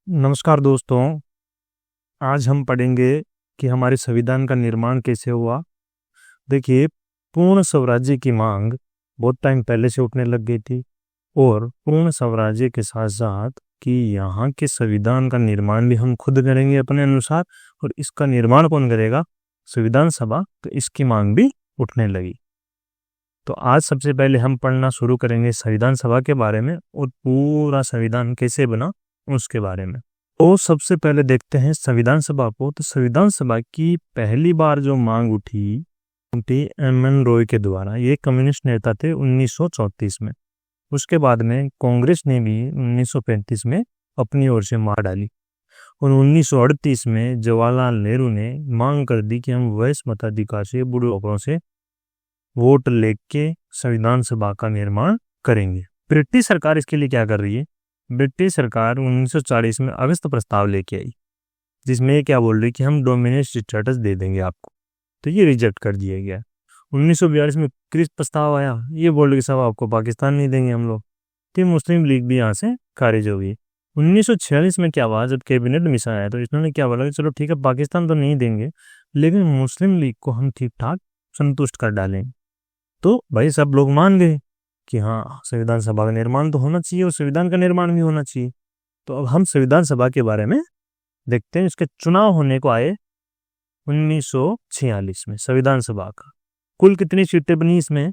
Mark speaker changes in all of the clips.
Speaker 1: नमस्कार दोस्तों। आज हम पढ़ेंगे कि हमारे संविधान का निर्माण कैसे हुआ। देखिए, पूर्ण स्वराज्य की मांग बहुत टाइम पहले से उठने लग गई थी और पूर्ण स्वराज्य के साथ साथ कि यहाँ के संविधान का निर्माण भी हम खुद करेंगे अपने अनुसार, और इसका निर्माण कौन करेगा? संविधान सभा। तो इसकी मांग भी उठने लगी। तो आज सबसे पहले हम पढ़ना शुरू करेंगे संविधान सभा के बारे में और पूरा संविधान कैसे बना उसके बारे में। तो सबसे पहले देखते हैं संविधान सभा को। तो संविधान सभा की पहली बार जो मांग उठी एम.एन. रॉय के द्वारा। ये कम्युनिस्ट नेता थे 1934 में। उसके बाद में कांग्रेस ने भी 1935 में अपनी ओर से मार डाली और 1938 में जवाहरलाल नेहरू ने मांग कर दी कि हम वयस्क मताधिकार से बूढ़े लोगों से वोट लेके संविधान सभा का निर्माण करेंगे। ब्रिटिश सरकार इसके लिए क्या कर रही है? ब्रिटिश सरकार 1940 में अगस्त प्रस्ताव लेके आई, जिसमें ये क्या बोल रही कि हम डोमिनेट स्टेटस दे देंगे आपको। तो ये रिजेक्ट कर दिया गया। 1942 में क्रिस प्रस्ताव आया, ये बोल रही साहब आपको पाकिस्तान नहीं देंगे हम लोग। तो मुस्लिम लीग भी यहाँ से खारिज हो गई। 1946 में क्या हुआ, जब कैबिनेट मिशन आया तो इन्होंने क्या बोला कि चलो ठीक है, पाकिस्तान तो नहीं देंगे लेकिन मुस्लिम लीग को हम ठीक ठाक संतुष्ट कर डालेंगे। तो भाई सब लोग मान गए कि हाँ, संविधान सभा का निर्माण तो होना चाहिए और संविधान का निर्माण भी होना चाहिए। तो अब हम संविधान सभा के बारे में देखते हैं। इसके चुनाव होने को आए 1946 में। संविधान सभा का कुल कितनी सीटें बनी? इसमें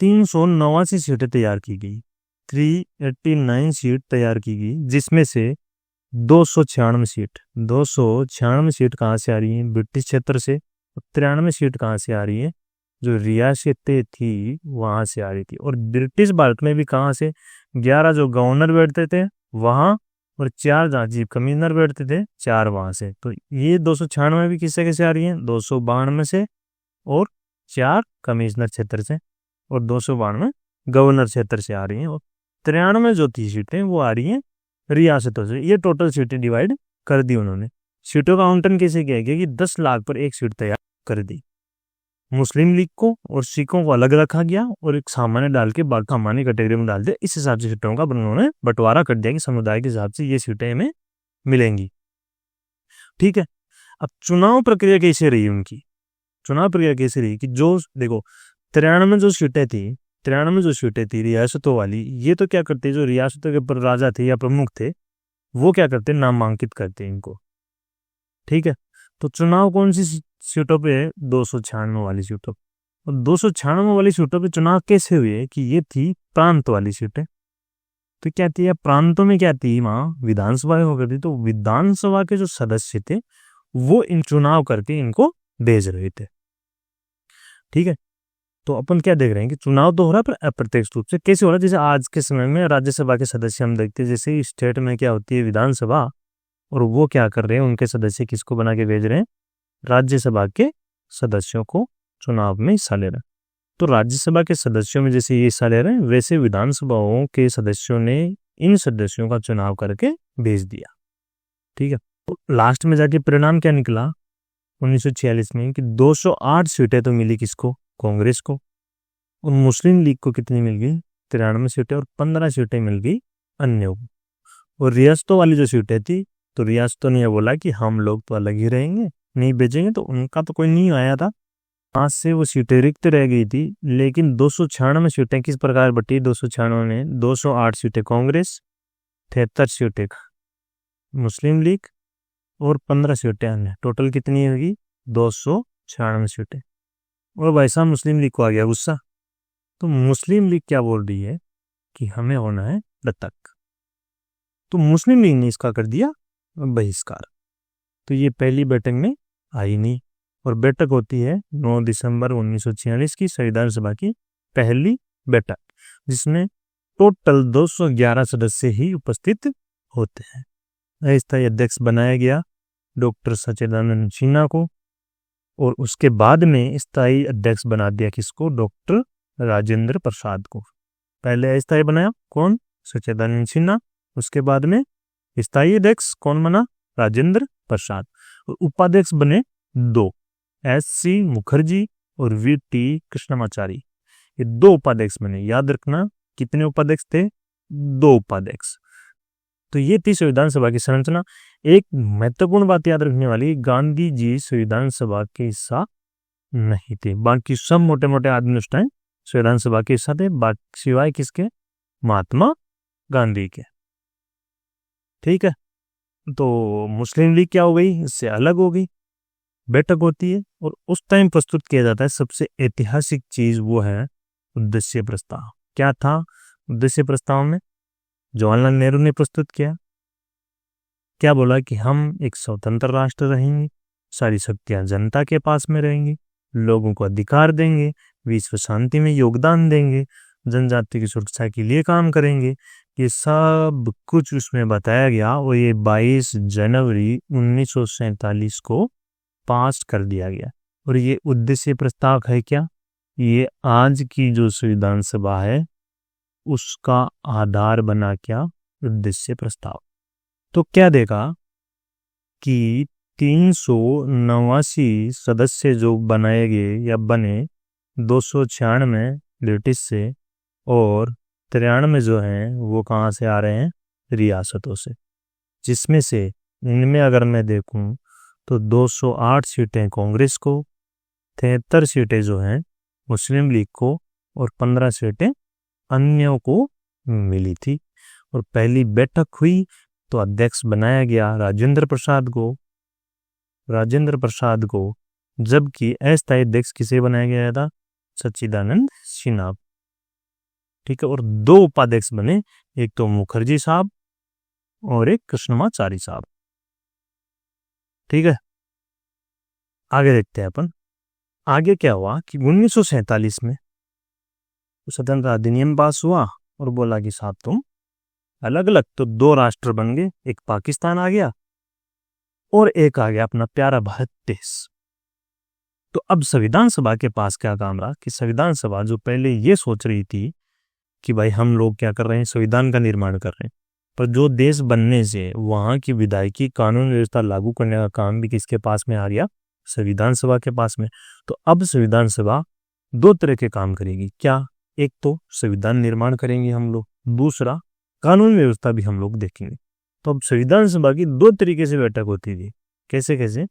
Speaker 1: 389 सीटें तैयार की गई, 389 सीट तैयार की गई, जिसमें से 296 सीट कहाँ से आ रही है? ब्रिटिश क्षेत्र से। 93 सीट कहाँ से आ रही है? जो रियासतें थी वहां से आ रही थी। और ब्रिटिश भारत में भी कहाँ से? 11 जो गवर्नर बैठते थे वहां, और 4 जहाँ चीफ कमिश्नर बैठते थे, 4 वहां से। तो ये 296 भी किससे कैसे आ रही है? 292 से और 4 कमिश्नर क्षेत्र से, और 292 गवर्नर क्षेत्र से आ रही है। और 93 जो थी सीटें वो आ रही है रियासतों से। ये टोटल सीटें डिवाइड कर दी उन्होंने। सीटों का आवंटन कैसे किया गया कि 10 लाख पर एक सीट तैयार कर दी। मुस्लिम लीग को और सिखों को अलग रखा गया और एक सामान्य डाल के बाकी सामान्य कैटेगरी में डाल दिया। इस हिसाब से सीटों का उन्होंने बंटवारा कर दिया कि समुदाय के हिसाब से ये सीटें हमें मिलेंगी। ठीक है, अब चुनाव प्रक्रिया कैसे रही उनकी? चुनाव प्रक्रिया कैसे रही कि जो देखो 93 जो सीटें थी रियासतों वाली, ये तो क्या करते, जो रियासतों के ऊपर राजा थे या प्रमुख थे वो क्या करते, नामांकित करते इनको। ठीक है, तो चुनाव कौन सी सीटों पे है? 296 वाली सीटों। और 296 वाली सीटों पे चुनाव कैसे हुए कि ये थी प्रांत वाली सीटें। तो क्या थी, प्रांतों में क्या थी, वहां विधानसभा हो गई थी। तो विधानसभा के जो सदस्य थे वो इन चुनाव करके इनको भेज रहे थे। ठीक है, तो अपन क्या देख रहे हैं कि चुनाव तो हो रहा है पर अप्रत्यक्ष रूप से। कैसे हो रहा है? जैसे आज के समय में राज्यसभा के सदस्य हम देखते हैं, जैसे स्टेट में क्या होती है विधानसभा, और वो क्या कर रहे हैं, उनके सदस्य किसको बना के भेज रहे हैं? राज्यसभा के सदस्यों को चुनाव में हिस्सा ले रहे हैं। तो राज्यसभा के सदस्यों में जैसे ये हिस्सा ले रहे हैं, वैसे विधानसभाओं के सदस्यों ने इन सदस्यों का चुनाव करके भेज दिया। ठीक है, तो लास्ट में जाके परिणाम क्या निकला 1946 में कि 208 सीटें तो मिली किसको? कांग्रेस को। और मुस्लिम लीग को कितनी मिल गई? 93 सीटें, और 15 सीटें मिल गई अन्य को। और रियासतों वाली जो सीटें थी, तो रियासतों ने बोला कि हम लोग तो अलग ही रहेंगे, नहीं भेजेंगे। तो उनका तो कोई नहीं आया था, आज से वो सीटें रिक्त रह गई थी। लेकिन 296 सीटें किस प्रकार बटी? 296 में 208 सीटें कांग्रेस, 73 सीटें मुस्लिम लीग और 15 सीटें अन्य। टोटल कितनी होगी? 296 सीटें। और भाई साहब मुस्लिम लीग को आ गया गुस्सा। तो मुस्लिम लीग क्या बोल रही है कि हमें होना है दत्तक। तो मुस्लिम लीग ने इसका कर दिया बहिष्कार। तो ये पहली बैठक में आई नहीं। और बैठक होती है 9 दिसंबर 1946 की संविधान सभा की पहली बैठक, जिसमें टोटल 211 सदस्य ही उपस्थित होते हैं। स्थायी अध्यक्ष बनाया गया डॉक्टर सच्चिदानंद सिन्हा को, और उसके बाद में स्थायी अध्यक्ष बना दिया किसको? डॉक्टर राजेंद्र प्रसाद को। पहले स्थायी बनाया कौन? सच्चिदानंद सिन्हा। उसके बाद में स्थायी अध्यक्ष कौन बना? राजेंद्र प्रसाद। और उपाध्यक्ष बने 2, S.C. मुखर्जी और V.T. कृष्णमाचारी। ये 2 उपाध्यक्ष बने। याद रखना कितने उपाध्यक्ष थे? 2 उपाध्यक्ष। तो ये थी संविधान सभा की संरचना। एक महत्वपूर्ण बात याद रखने वाली, गांधी जी संविधान सभा के हिस्सा नहीं थे। बाकी सब मोटे मोटे आदमी उस टाइम संविधान सभा के हिस्सा थे, बाकी सिवाय किसके, महात्मा गांधी के। ठीक है, तो मुस्लिम लीग क्या हो गई, इससे अलग हो गई। बैठक होती है और उस टाइम प्रस्तुत किया जाता है सबसे ऐतिहासिक चीज, वो है उद्देश्य प्रस्ताव। क्या था उद्देश्य प्रस्ताव में? जवाहरलाल नेहरू ने प्रस्तुत किया। क्या बोला कि हम एक स्वतंत्र राष्ट्र रहेंगे, सारी शक्तियां जनता के पास में रहेंगी, लोगों को अधिकार देंगे, विश्व शांति में योगदान देंगे, जनजाति की सुरक्षा के लिए काम करेंगे। ये सब कुछ उसमें बताया गया और ये 22 जनवरी 1947 को पास कर दिया गया। और ये उद्देश्य प्रस्ताव है क्या, ये आज की जो संविधान सभा है उसका आधार बना क्या, उद्देश्य प्रस्ताव। तो क्या देखा कि 389 सदस्य जो बनाए गए या बने, 296 ब्रिटिश से और 93 जो हैं वो कहाँ से आ रहे हैं, रियासतों से। जिसमें से इनमें अगर मैं देखूं तो 208 सीटें कांग्रेस को, 73 सीटें जो हैं मुस्लिम लीग को और 15 सीटें अन्यों को मिली थी। और पहली बैठक हुई तो अध्यक्ष बनाया गया राजेंद्र प्रसाद को, जबकि अस्थायी अध्यक्ष किसे बनाया गया था, सच्चिदानंद सिन्हा। ठीक है, और 2 उपाध्यक्ष बने, एक तो मुखर्जी साहब और एक कृष्णमाचारी साहब। ठीक है, आगे देखते हैं अपन। आगे क्या हुआ कि 1947 में स्वतंत्रता अधिनियम पास हुआ और बोला कि साहब तुम अलग अलग, तो 2 राष्ट्र बन गए, एक पाकिस्तान आ गया और एक आ गया अपना प्यारा भारत देश। तो अब संविधान सभा के पास क्या काम रहा कि संविधान सभा जो पहले ये सोच रही थी कि भाई हम लोग क्या कर रहे हैं, संविधान का निर्माण कर रहे हैं, पर जो देश बनने से वहां की विधायिकी कानून व्यवस्था लागू करने का काम भी किसके पास में आ गया, संविधान सभा के पास में। तो अब संविधान सभा 2 तरह के काम करेगी। क्या, एक तो संविधान निर्माण करेंगे हम लोग, दूसरा कानून व्यवस्था भी हम लोग देखेंगे। तो अब संविधान सभा की 2 तरीके से बैठक होती थी। कैसे कैसे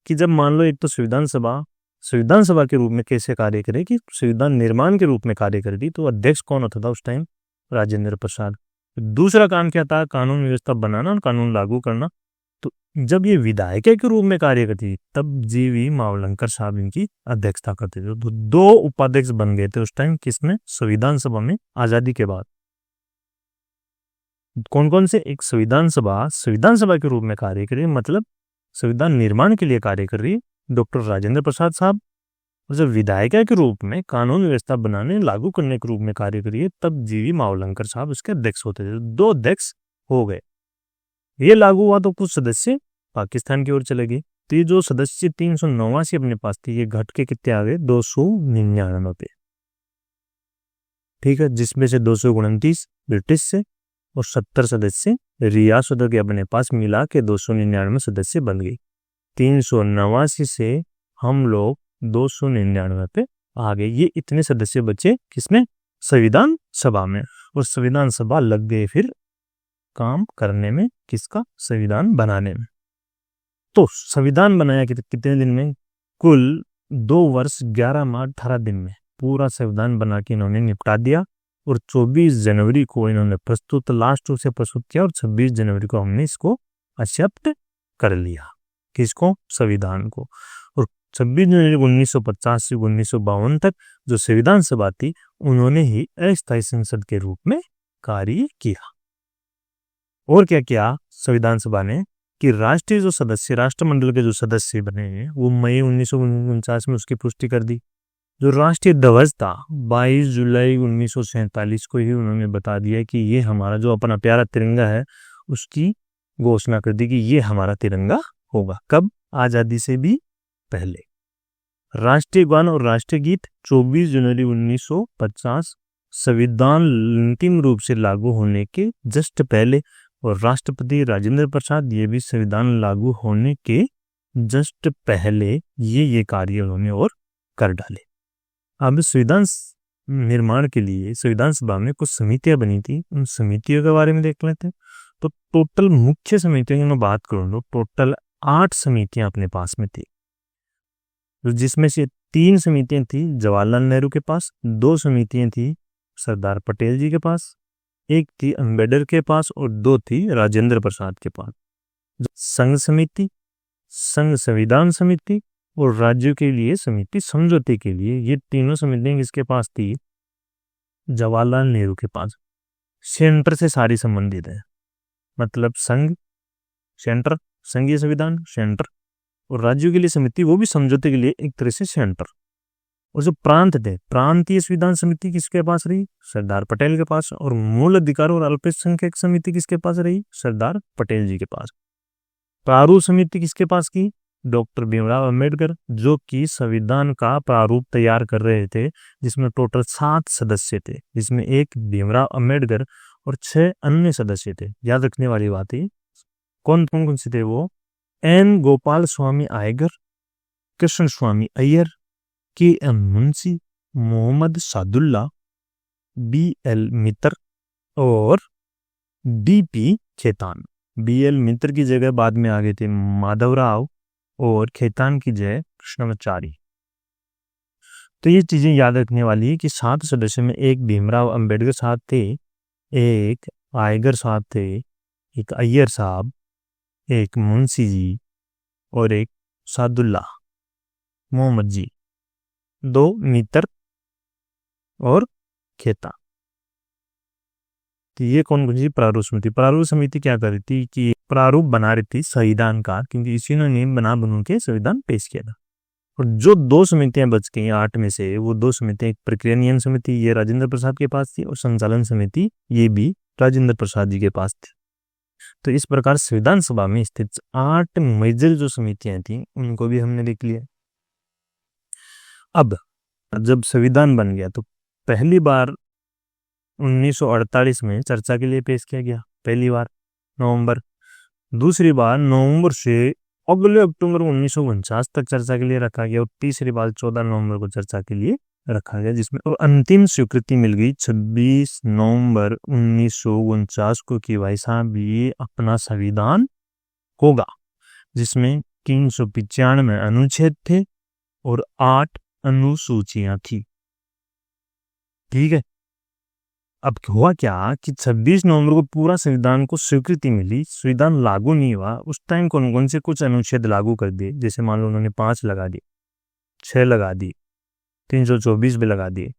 Speaker 1: कि जब मान लो एक तो संविधान सभा के रूप में कैसे कार्य करे कि संविधान निर्माण के रूप में कार्य करती, तो अध्यक्ष कौन होता था उस टाइम, राजेंद्र प्रसाद। दूसरा काम क्या था, कानून व्यवस्था बनाना और कानून लागू करना। तो जब ये विधायक के रूप में कार्य करती तब जीवी मावलंकर साहब इनकी अध्यक्षता करते थे। तो 2 उपाध्यक्ष बन गए थे उस टाइम, किसमें, संविधान सभा में, आजादी के बाद। कौन कौन से, एक संविधान सभा के रूप में कार्य कर रही है, मतलब संविधान निर्माण के लिए कार्य कर रही है, डॉक्टर राजेंद्र प्रसाद साहब। और जब विधायिका के रूप में कानून व्यवस्था बनाने लागू करने के रूप में कार्य कर रही है, तब जीवी मावलंकर साहब उसके अध्यक्ष होते थे। 2 अध्यक्ष हो गए। ये लागू हुआ तो कुछ सदस्य पाकिस्तान की ओर चले गए। तो ये जो सदस्य 389 अपने पास थे, ये घट के कितने आ गए, 299 पे। ठीक है, जिसमें से 229 ब्रिटिश से और 70 सदस्य रियासतों के अपने पास मिला के 299 सदस्य बन गई। 389 से हम लोग 299 पे आ गए। ये इतने सदस्य बचे किसमें, संविधान सभा में। और संविधान सभा लग गए फिर काम करने में, किसका, संविधान बनाने में। तो संविधान बनाया कितने दिन में, कुल 2 वर्ष 11 माह 18 दिन में पूरा संविधान बना के इन्होंने निपटा दिया। और 24 जनवरी को इन्होंने लास्ट रूप से प्रस्तुत किया और 26 जनवरी को हमने इसको एक्सेप्ट कर लिया। किसको, संविधान को। और 26 जनवरी 1950 से 1952 तक जो संविधान सभा थी, उन्होंने ही अस्थायी संसद के रूप में कार्य किया। और क्या किया संविधान सभा ने कि राष्ट्रमंडल के जो सदस्य बने हैं वो मई 1949 में उसकी पुष्टि कर दी। जो राष्ट्रीय ध्वज था 22 जुलाई 1947 को ही उन्होंने बता दिया कि ये हमारा जो अपना प्यारा तिरंगा है, उसकी घोषणा कर दी कि ये हमारा तिरंगा होगा। कब, आजादी से भी पहले। राष्ट्रीय गान और राष्ट्रीय गीत 24 जनवरी 1950 संविधान अंतिम रूप से लागू होने के जस्ट पहले। और राष्ट्रपति राजेंद्र प्रसाद, ये भी संविधान लागू होने के जस्ट पहले ये कार्य उन्होंने और कर डाले। अब संविधान निर्माण के लिए संविधान सभा में कुछ समितियां बनी थी, उन समितियों के बारे में देख लेते हैं। तो टोटल मुख्य समितियों की मैं बात करूं तो टोटल 8 समितियां अपने पास में थी, जिसमें से 3 समितियां थी जवाहरलाल नेहरू के पास, 2 समितियां थी सरदार पटेल जी के पास, एक थी अम्बेडकर के पास और 2 थी राजेंद्र प्रसाद के पास। संघ समिति, संघ संविधान समिति और राज्यों के लिए समिति समझौते के लिए, ये तीनों समितियां किसके पास थी? जवाहरलाल नेहरू के पास। सेंटर से सारी संबंधित है, मतलब संघ सेंटर, संघीय संविधान सेंटर, और राज्यों के लिए समिति वो भी समझौते के लिए एक तरह से सेंटर। और जो प्रांत थे, प्रांतीय संविधान समिति किसके पास रही? सरदार पटेल के पास। और मूल अधिकार और अल्पसंख्यक समिति किसके पास रही? सरदार पटेल जी के पास। प्रारूप समिति किसके पास की? डॉक्टर भीमराव अंबेडकर, जो कि संविधान का प्रारूप तैयार कर रहे थे, जिसमें टोटल 7 सदस्य थे, जिसमें एक भीमराव अंबेडकर और 6 अन्य सदस्य थे। याद रखने वाली बात है, कौन कौन कौन से थे वो? N Gopal Swami Ayyangar, Krishna Swami Iyer, K M Munshi, Mohammad Saadulla, B L Mitra और D P Khaitan. B L Mitra की जगह बाद में आ गए थे माधवराव और खेतान की जगह कृष्णमाचारी। तो ये चीजें याद रखने वाली है कि 7 सदस्य में एक भीमराव अंबेडकर साहब थे, एक आयगर साहब थे, एक अय्यर साहब, एक मुंशी जी और एक सादुल्ला मोहम्मद जी, 2 मित्र और खेता। तो ये कौन कौन सी प्रारूप समिति? प्रारूप समिति क्या कर रही थी कि प्रारूप बना रही थी संविधान का, क्योंकि इसी ने नियम बना के संविधान पेश किया था। और जो 2 समितियां बच गई 8 में से, वो 2 समितियां, एक प्रक्रिया नियम समिति ये राजेंद्र प्रसाद के पास थी, और संचालन समिति ये भी राजेंद्र प्रसाद जी के पास थी। तो इस प्रकार संविधान सभा में स्थित 8 मेजर जो समितियां थी उनको भी हमने देख लिया। अब जब संविधान बन गया तो पहली बार 1948 में चर्चा के लिए पेश किया गया, पहली बार नवंबर। दूसरी बार नवंबर से अगले अक्टूबर 1949 तक चर्चा के लिए रखा गया, और तीसरी बार 14 नवंबर को चर्चा के लिए रखा गया, जिसमें और अंतिम स्वीकृति मिल गई 26 नवंबर 1949 को कि भाई साहब ये अपना संविधान होगा, जिसमें 395 अनुच्छेद थे और 8 अनुसूचियां थी। ठीक है, अब हुआ क्या कि 26 नवंबर को पूरा संविधान को स्वीकृति मिली, संविधान लागू नहीं हुआ। उस टाइम कौन कौन से कुछ अनुच्छेद लागू कर दिए, जैसे मान लो उन्होंने 5 लगा दिए, 6 लगा दिए, 324 भी लगा दिए।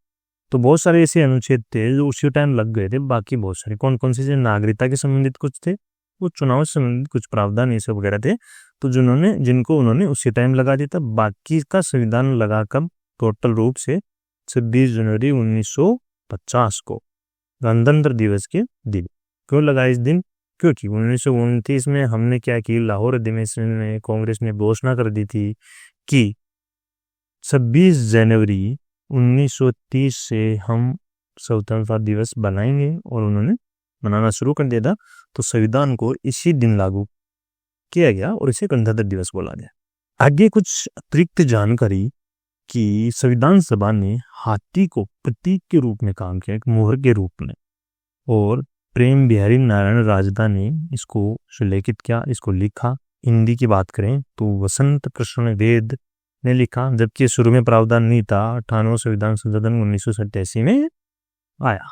Speaker 1: तो बहुत सारे ऐसे अनुच्छेद थे जो उसी टाइम लग गए थे। बाकी बहुत सारे कौन कौन से, जो नागरिकता के संबंधित कुछ थे, वो चुनाव से संबंधित कुछ प्रावधान ये सब वगैरह थे, तो जिनको उन्होंने उसी टाइम लगा दिया था। बाकी का संविधान लगा कब? टोटल रूप से 26 जनवरी 1950 को, गणतंत्र दिवस के दिन। क्यों लगा इस दिन? क्योंकि 1929 में हमने क्या की, लाहौर अधिवेशन में कांग्रेस ने घोषणा कर दी थी कि 26 जनवरी 1930 से हम स्वतंत्रता दिवस बनाएंगे, और उन्होंने मनाना शुरू कर दिया था। तो संविधान को इसी दिन लागू किया गया और इसे गणतंत्र दिवस बोला गया। आगे कुछ अतिरिक्त जानकारी कि संविधान सभा ने हाथी को प्रतीक के रूप में काम किया, एक मोहर के रूप में, और प्रेम बिहारी नारायण राजदा ने इसको सुलेखित किया, इसको लिखा। हिंदी की बात करें तो वसंत कृष्ण वेद ने लिखा, जबकि शुरू में प्रावधान नहीं था। 98वां संविधान संशोधन 1987 में आया।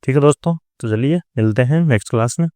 Speaker 1: ठीक है दोस्तों, तो चलिए मिलते हैं नेक्स्ट क्लास में।